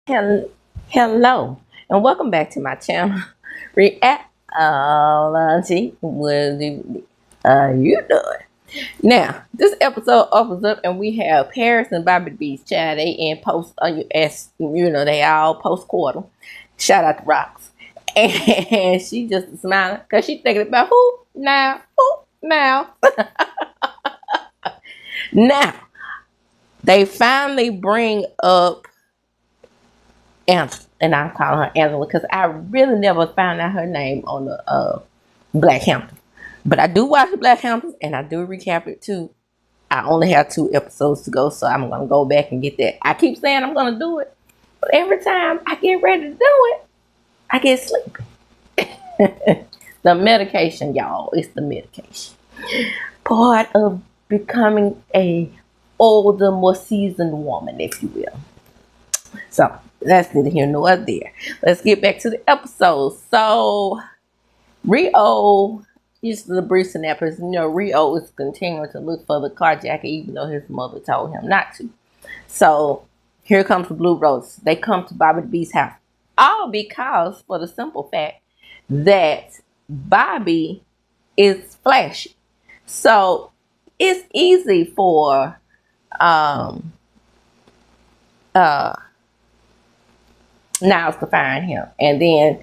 Hello, and welcome back to my channel. Reality, what you doing? Now, this episode opens up, and we have Paris and Bobby B's child. They in post, as you know, they all post quarter. Shout out to Rocks, and she just smiling because she thinking about who now, now. They finally bring up Angela, and I'm calling her Angela because I really never found out her name on the Black Hampton. But I do watch the Black Hamptons, and I do recap it too. I only have 2 episodes to go, so I'm gonna go back and get that. I keep saying I'm gonna do it, but every time I get ready to do it, I get sleepy. The medication, y'all, it's the medication. Part of becoming a older, more seasoned woman, if you will. So that's neither here nor there. Let's get back to the episode. So Rio is the brief synopsis. You know, Rio is continuing to look for the carjacker, even though his mother told him not to. So here comes the Blue Roses. They come to Bobby B's house, all because, for the simple fact that Bobby is flashy. So it's easy for Niles to find him. And then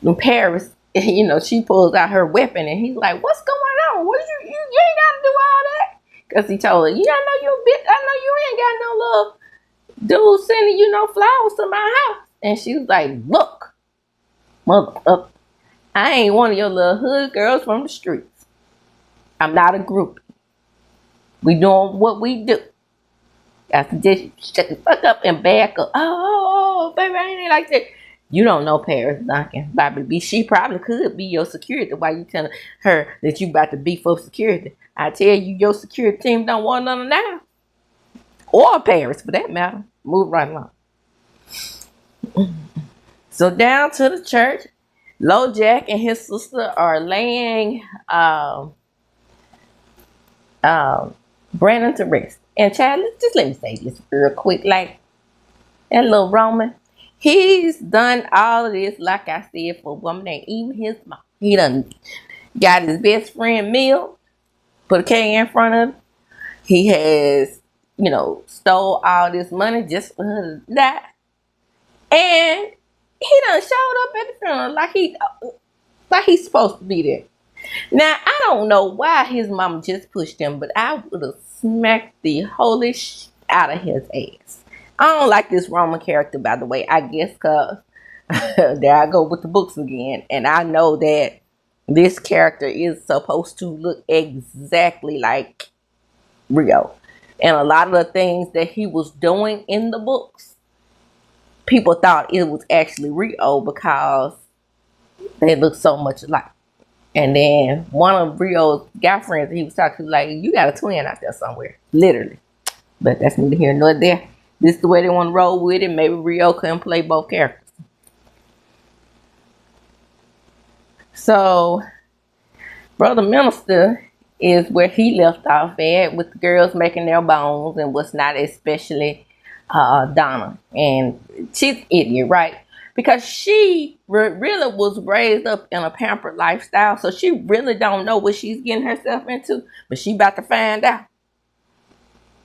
in Paris, you know, she pulls out her weapon, and he's like, "What's going on? What you ain't gotta do all that." Because he told her, "Yeah, I know you a bit. I know you ain't got no little dude sending you no flowers to my house." And she was like, "Look, mother, I ain't one of your little hood girls from the streets. I'm not a groupie. We doing what we do. I suggest you shut the fuck up and back up." Oh, baby, I ain't like that. You don't know Paris Duncan, Bobby B. She probably could be your security while you telling her that you about to beef up security. I tell you, your security team don't want none of now. Or Paris, for that matter. Move right along. So down to the church, LoJack and his sister are laying Brandon to rest. And child, just let me say this real quick. Like, that little Roman, he's done all of this, like I said, for a woman ain't even his mom. He done got his best friend meal, put a K in front of him. He has, you know, stole all this money just for her to die. And he done showed up at the funeral like he's supposed to be there. Now, I don't know why his mama just pushed him, but I would have smacked the holy out of his ass. I don't like this Roman character, by the way. I guess because there I go with the books again. And I know that this character is supposed to look exactly like Rio. And a lot of the things that he was doing in the books, people thought it was actually Rio because they look so much alike. And then one of Rio's guy friends he was talking to, like, you got a twin out there somewhere. Literally. But that's neither here nor there. This is the way they want to roll with it. Maybe Rio couldn't play both characters. So, Brother Minister is where he left off at, with the girls making their bones and what's not, especially Donna. And she's an idiot, right? Because she really was raised up in a pampered lifestyle, so she really don't know what she's getting herself into. But she about to find out.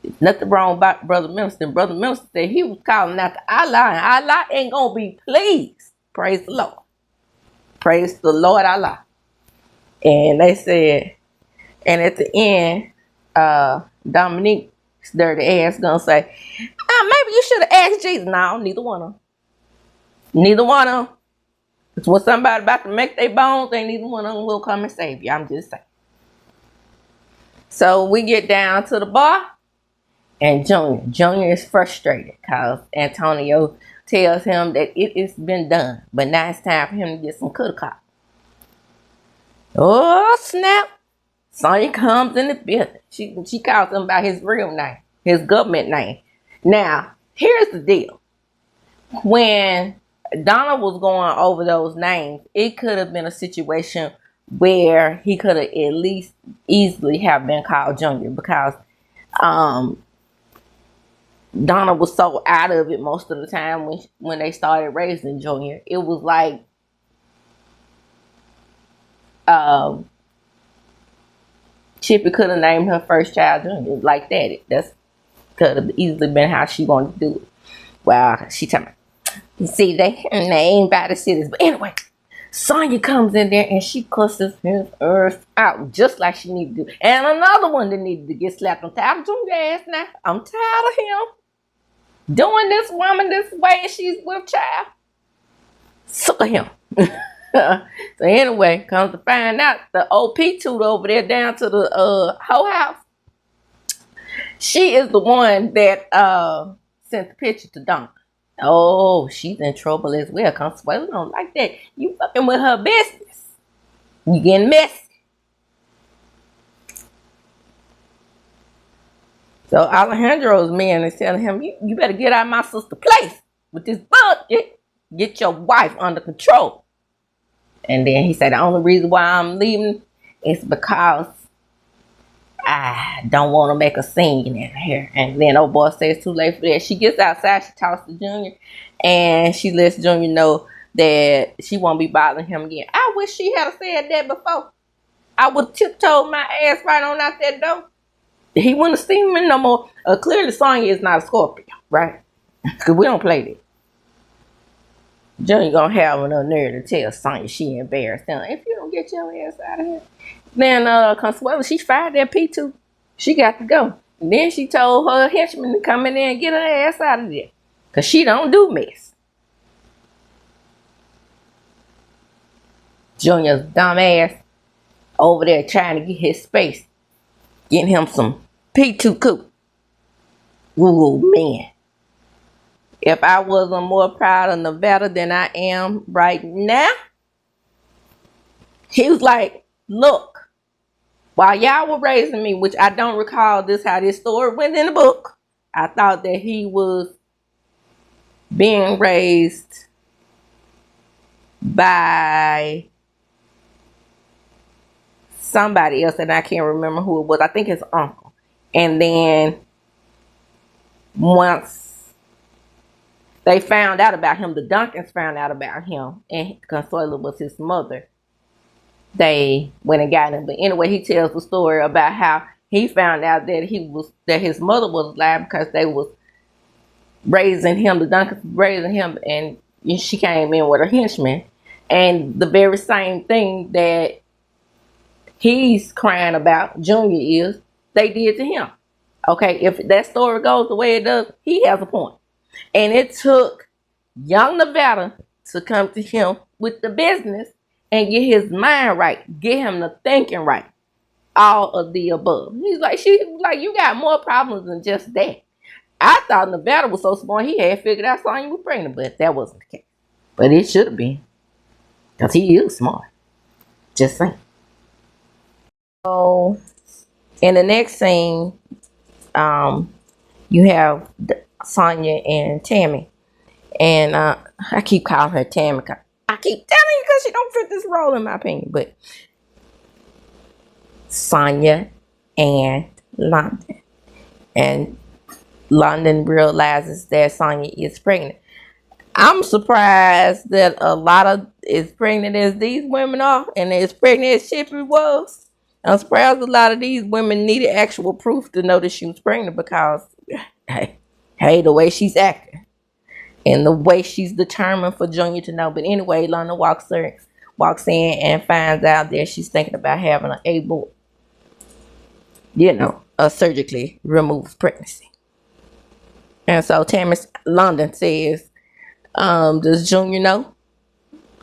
There's nothing wrong about Brother Minister. Brother Minister said he was calling out to Allah, and Allah ain't gonna be pleased. Praise the Lord. Praise the Lord Allah. And they said, and at the end, Dominique's dirty ass gonna say, maybe you should have asked Jesus. No, neither one of them. Neither one of them. It's when somebody about to make their bones, ain't neither one of them will come and save you. I'm just saying. So we get down to the bar, and Junior is frustrated because Antonio tells him that it has been done, but now it's time for him to get some coulda cop. Oh snap! Sonya comes in the building. She calls him by his real name, his government name. Now, here's the deal. When Donna was going over those names, it could have been a situation where he could have at least easily have been called Junior, because Donna was so out of it most of the time when they started raising Junior. It was like um, Chippy could have named her first child Junior like that. That's could have easily been how she wanted to do it. Well, she told me, you see, they ain't about to see this. But anyway, Sonya comes in there and she cusses his earth out just like she needed to do. And another one that needed to get slapped. I'm tired of Junior ass now. I'm tired of him doing this woman this way and she's with child. Suck of him. So anyway, comes to find out the OP toot over there down to the hoe house. She is the one that sent the picture to Donna. Oh, she's in trouble as well. Consuelo don't like that. You fucking with her business. You getting messy. So Alejandro's man is telling him, you better get out of my sister's place with this bullshit. Get your wife under control. And then he said, the only reason why I'm leaving is because I don't want to make a scene in here. And then old boy says too late for that. She gets outside, she talks to Junior, and she lets Junior know that she won't be bothering him again. I wish she had said that before. I would have tiptoed my ass right on out that door. He wouldn't have seen me no more. Clearly Sonya is not a Scorpio, right? Because we don't play that. Junior gonna have enough nerve to tell Sonya she embarrassed him. If you don't get your ass out of here. Then Consuelo, she fired that P2. She got to go. And then she told her henchman to come in there and get her ass out of there. Because she don't do mess. Junior's dumb ass over there trying to get his space. Getting him some P2 coupe. Ooh, man. If I wasn't more proud of Nevada than I am right now, he was like, look. While y'all were raising me, which I don't recall how this story went in the book, I thought that he was being raised by somebody else, and I can't remember who it was. I think his uncle. And then once they found out about him, the Duncans found out about him, and Consuelo was his mother. They went and got him. But anyway, he tells the story about how he found out that his mother was alive because they was raising him, the Duncans raising him, and she came in with her henchman. And the very same thing that he's crying about, Junior, is they did to him. Okay, if that story goes the way it does, he has a point. And it took young Nevada to come to him with the business and get his mind right, get him to thinking right. All of the above. He's like, you got more problems than just that. I thought Nevada was so smart he had figured out Sonya was pregnant, but that wasn't the case. But it should have been. Because he is smart. Just saying. So, in the next scene, you have Sonya and Tammy. And I keep calling her Tammy. I keep telling you because she don't fit this role in my opinion. But Sonya and London. And London realizes that Sonya is pregnant. I'm surprised that a lot of as pregnant as these women are and as pregnant as Chippy was. I'm surprised a lot of these women needed actual proof to know that she was pregnant because, hey, the way she's acting and the way she's determined for Junior to know. But anyway, London walks in and finds out that she's thinking about having a surgically removed pregnancy. And so London says, does Junior know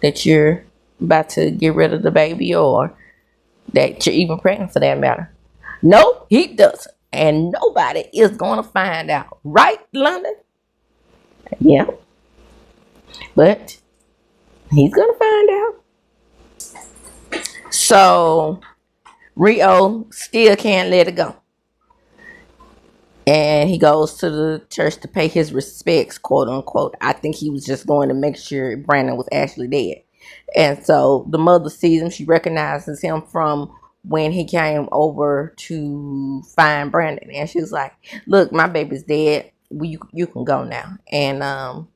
that you're about to get rid of the baby or that you're even pregnant for that matter? No, he doesn't. And nobody is going to find out. Right, London? Yeah. But he's going to find out. So Rio still can't let it go. And he goes to the church to pay his respects, quote unquote. I think he was just going to make sure Brandon was actually dead. And so the mother sees him. She recognizes him from when he came over to find Brandon. And she was like, look, my baby's dead. you can go now. And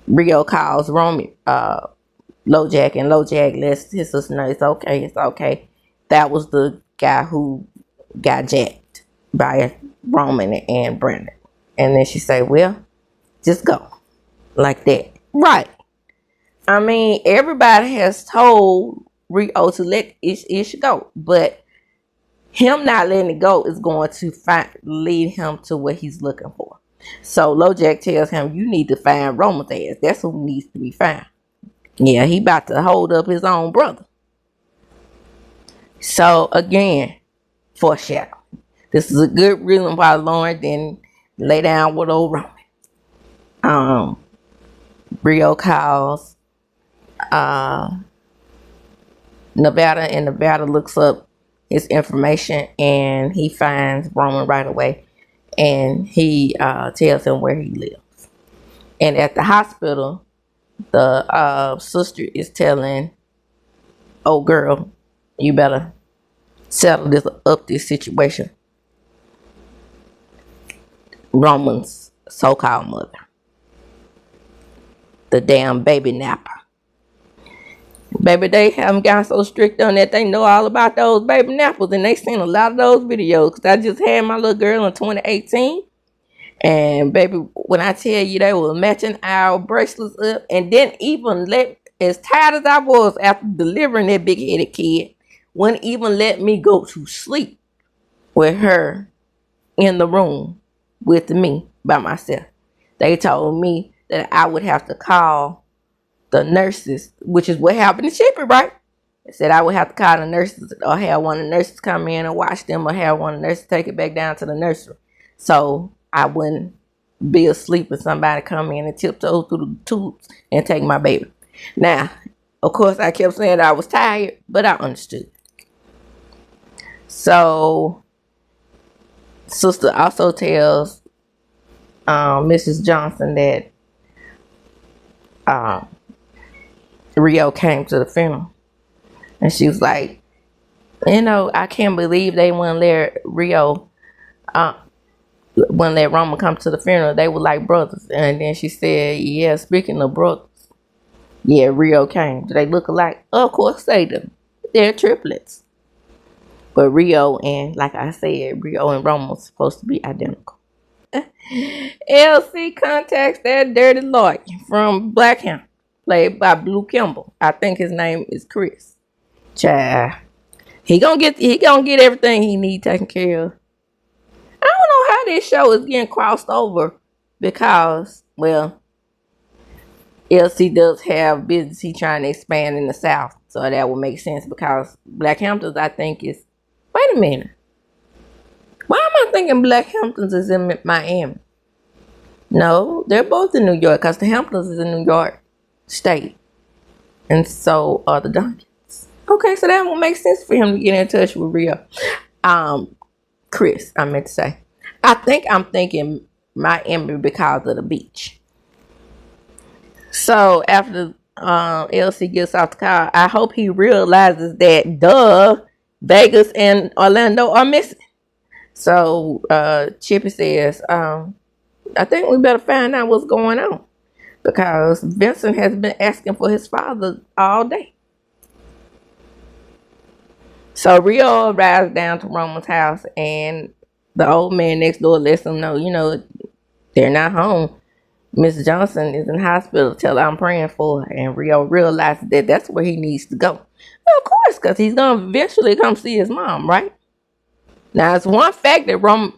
Rio calls Romy, LoJack, and LoJack lets his sister know it's okay, it's okay. That was the guy who got jacked by Roman and Brandon. And then she say, well, just go. Like that. Right. I mean, everybody has told Rio to let Ish go. But him not letting it go is going to lead him to what he's looking for. So LoJack tells him, you need to find Roman's ass. That's who needs to be found. Yeah, he about to hold up his own brother. So again, foreshadow. This is a good reason why Lauren didn't lay down with old Roman. Rio calls Nevada, and Nevada looks up his information, and he finds Roman right away, and he tells him where he lives. And at the hospital, the sister is telling, oh girl, you better settle this situation. Roman's so-called mother, the damn baby napper. Baby, they haven't gotten so strict on that they know all about those baby nappers, and they seen a lot of those videos. Cause I just had my little girl in 2018, and baby, when I tell you they were matching our bracelets up, and didn't even let, as tired as I was after delivering that big-headed kid, wouldn't even let me go to sleep with her in the room with me by myself. They told me that I would have to call the nurses, which is what happened to Chippy, right? They said I would have to call the nurses, or have one of the nurses come in and watch them, or have one of the nurses take it back down to the nursery, so I wouldn't be asleep and somebody come in and tiptoe through the tubes and take my baby. Now, of course, I kept saying I was tired, but I understood. So, sister also tells Mrs. Johnson that Rio came to the funeral, and she was like, you know, I can't believe they wouldn't let Roman come to the funeral. They were like brothers. And then she said, yeah, speaking of brothers, yeah, Rio came. Do they look alike? Of course they do. They're triplets. But Rio and, like I said, Rio and Roman was supposed to be identical. LC contacts that dirty lawyer from Blackhammer, played by Blue Kimball. I think his name is Chris. Child, he gonna get everything he need taken care of. I don't know how this show is getting crossed over, because, well, LC does have business he trying to expand in the South, so that would make sense, because Blackhamptons, I think, is, wait a minute, why am I thinking Blackhamptons is in Miami? No, they're both in New York, because the Hamptons is in New York State, and so are the Duncans. Okay, so that would make sense for him to get in touch with Rio. Chris, I meant to say. I think I'm thinking Miami because of the beach. So after LC gets off the car, I hope he realizes that Vegas and Orlando are missing. So Chippy says, I think we better find out what's going on, because Vincent has been asking for his father all day. So Rio arrives down to Roman's house, and the old man next door lets him know, you know, they're not home. Miss Johnson is in the hospital. Tell her I'm praying for her. And Rio realizes that that's where he needs to go. Well, of course, because he's going to eventually come see his mom, right? Now, it's one fact that Roman,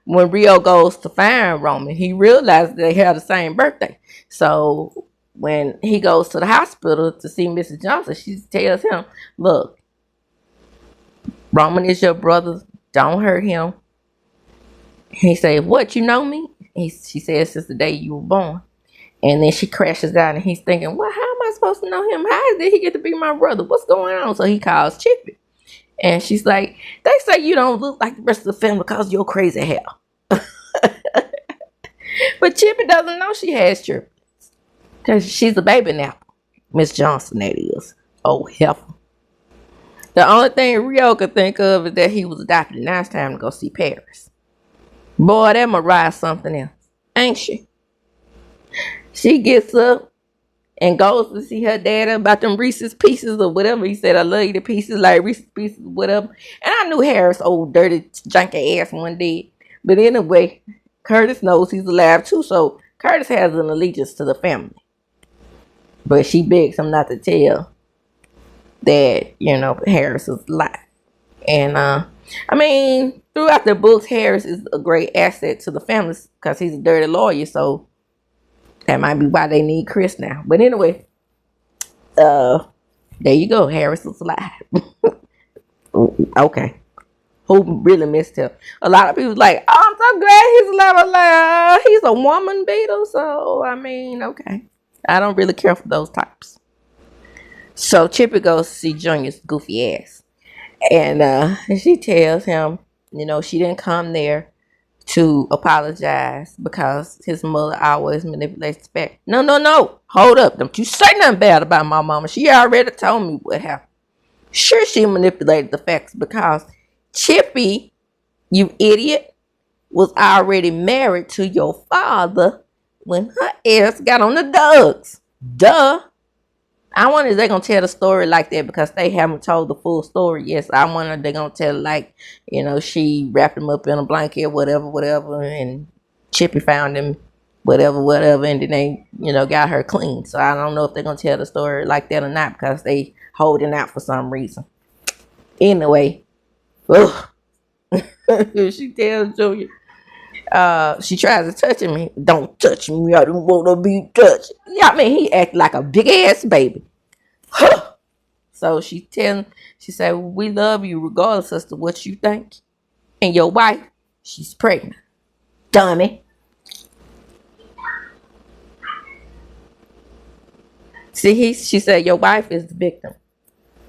when Rio goes to find Roman, he realizes they have the same birthday. So when he goes to the hospital to see Mrs. Johnson, she tells him, look, Roman is your brother. Don't hurt him. He said, what, you know me? She said, since the day you were born. And then she crashes out, and he's thinking, well, how am I supposed to know him? How did he get to be my brother? What's going on? So he calls Chippy. And she's like, they say you don't look like the rest of the family because of your crazy hair. But Chippy doesn't know she has triplets, because she's a baby now. Miss Johnson, that is. Oh, heifer. The only thing Rio could think of is that he was adopted. Now it's time to go see Paris. Boy, that Mariah something else, ain't she? She gets up and goes to see her dad about them Reese's Pieces or whatever. He said, I love you to pieces, like Reese's Pieces, whatever. And I knew Harris' old dirty junky ass one day. But anyway, Curtis knows he's alive too, so Curtis has an allegiance to the family. But she begs him not to tell that, Harris is alive. And I mean, throughout the books, Harris is a great asset to the family because he's a dirty lawyer, so that might be why they need Chris now. But anyway, there you go. Harris is alive. Okay. Who really missed him? A lot of people like, oh, I'm so glad he's alive. I'm like, he's a woman beater, so I mean, okay. I don't really care for those types. So Chippy goes to see Junior's goofy ass. And she tells him, she didn't come there to apologize because his mother always manipulates the fact. No. Hold up. Don't you say nothing bad about my mama. She already told me what happened. Sure, she manipulated the facts because Chippy, you idiot, was already married to your father when her ass got on the Dougs. Duh. I wonder if they're going to tell the story like that because they haven't told the full story. Yes, I wonder if they're going to tell like, she wrapped him up in a blanket, whatever, and Chippy found him, whatever, and then they, got her clean. So I don't know if they're going to tell the story like that or not because they holding out for some reason. Anyway, she tells Junior, she tries to touch him. Don't touch me. I don't want to be touched. Yeah, I mean, he act like a big ass baby. So she said, we love you regardless as to what you think. And your wife, she's pregnant. Dummy. See, she said your wife is the victim.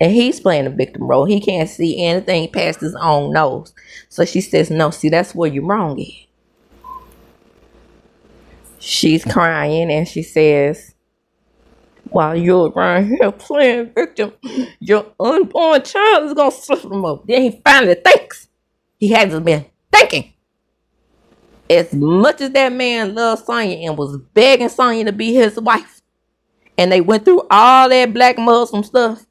And he's playing the victim role. He can't see anything past his own nose. So she says, no, see, that's where you're wrong at. She's crying and she says, while you're around here playing victim, your unborn child is going to suffer more. Then he finally thinks. He hasn't been thinking. As much as that man loved Sonya and was begging Sonya to be his wife, and they went through all that black Muslim stuff,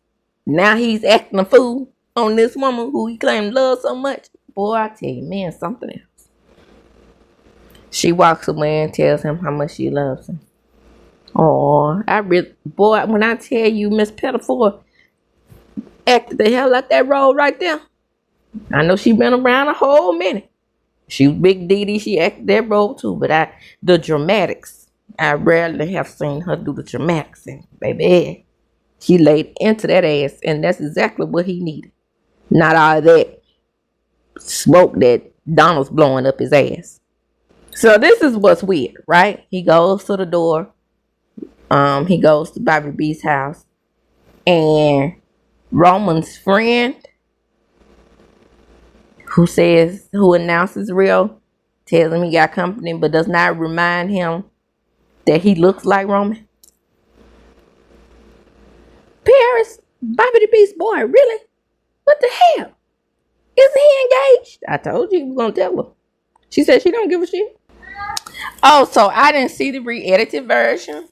now he's acting a fool on this woman who he claimed loved so much. Boy, I tell you, man, something else. She walks away and tells him how much she loves him. Oh, boy, when I tell you Miss Pettiford acted the hell out that role right there. I know she been around a whole minute. She was Big Dee. She acted that role too, but the dramatics, I rarely have seen her do the dramatics. And baby, she laid into that ass, and that's exactly what he needed. Not all that smoke that Donna's blowing up his ass. So this is what's weird, right? He goes to the door. He goes to Bobby B's house. And Roman's friend, who announces Rio, tells him he got company, but does not remind him that he looks like Roman. Paris, Bobby the Beast boy, really? What the hell? Isn't he engaged? I told you he was going to tell her. She said she don't give a shit. Oh, so I didn't see the re-edited version.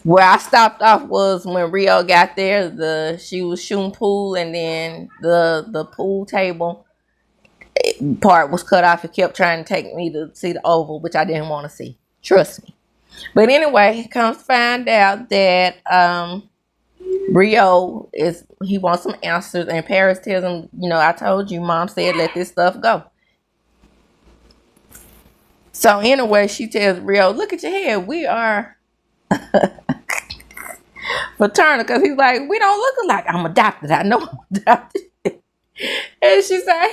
Where I stopped off was when Rio got there. She was shooting pool, and then the pool table part was cut off. It kept trying to take me to see the oval, which I didn't want to see. Trust me. But anyway, comes to find out that Rio he wants some answers, and Paris tells him, I told you, Mom said let this stuff go. So anyway, she tells Rio, look at your head. We are fraternal, because he's like, we don't look alike. I'm adopted. I know I'm adopted. And she said,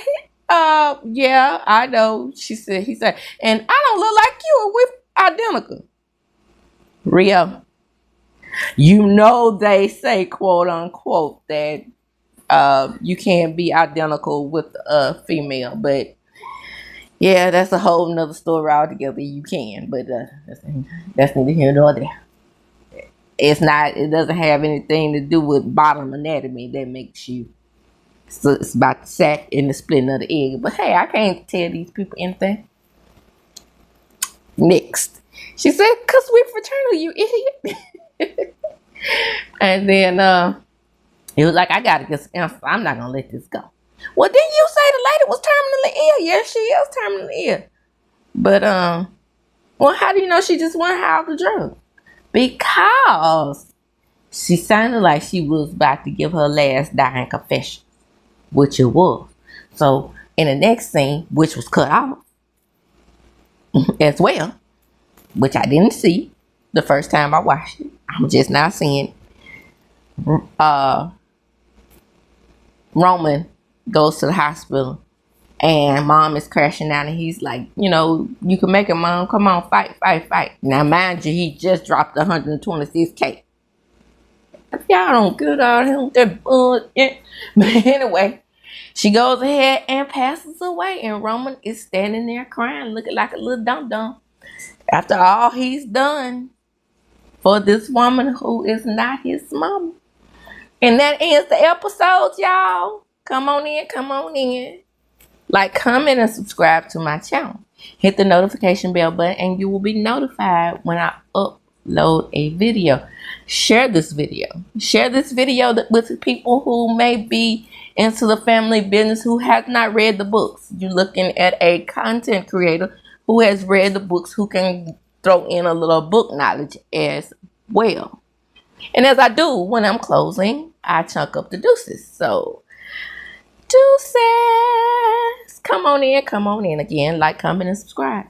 yeah, I know. He said, and I don't look like you. We're identical. Rio, they say, quote unquote, that you can't be identical with a female, but yeah, that's a whole nother story altogether. You can, but that's neither here nor there. It doesn't have anything to do with bottom anatomy that makes you So it's about the sack and the splitting of the egg. But hey, I can't tell these people anything. Next. She said, "Cause we're fraternal, you idiot." And then it was like, I gotta get some answer. I'm not gonna let this go. Well, didn't you say the lady was terminally ill? Yes, she is terminally ill. But well, how do you know she just went high off the drug? Because she sounded like she was about to give her last dying confession, which it was. So in the next scene, which was cut off as well, which I didn't see the first time I watched it. I'm just now seeing Roman goes to the hospital and mom is crashing out and he's like, you can make it, mom. Come on, fight, fight, fight. Now, mind you, he just dropped 126K. Y'all don't get out here with that bullshit. But anyway, she goes ahead and passes away, and Roman is standing there crying, looking like a little dum-dum. After all he's done for this woman who is not his mama. And that ends the episode, y'all. Come on in, come on in. Like, comment, and subscribe to my channel. Hit the notification bell button and you will be notified when I upload a video. Share this video. Share this video with people who may be into the family business who have not read the books. You're looking at a content creator who has read the books, who can throw in a little book knowledge as well. And as I do when I'm closing, I chunk up the deuces. So, deuces. Come on in again. Like, comment, and subscribe.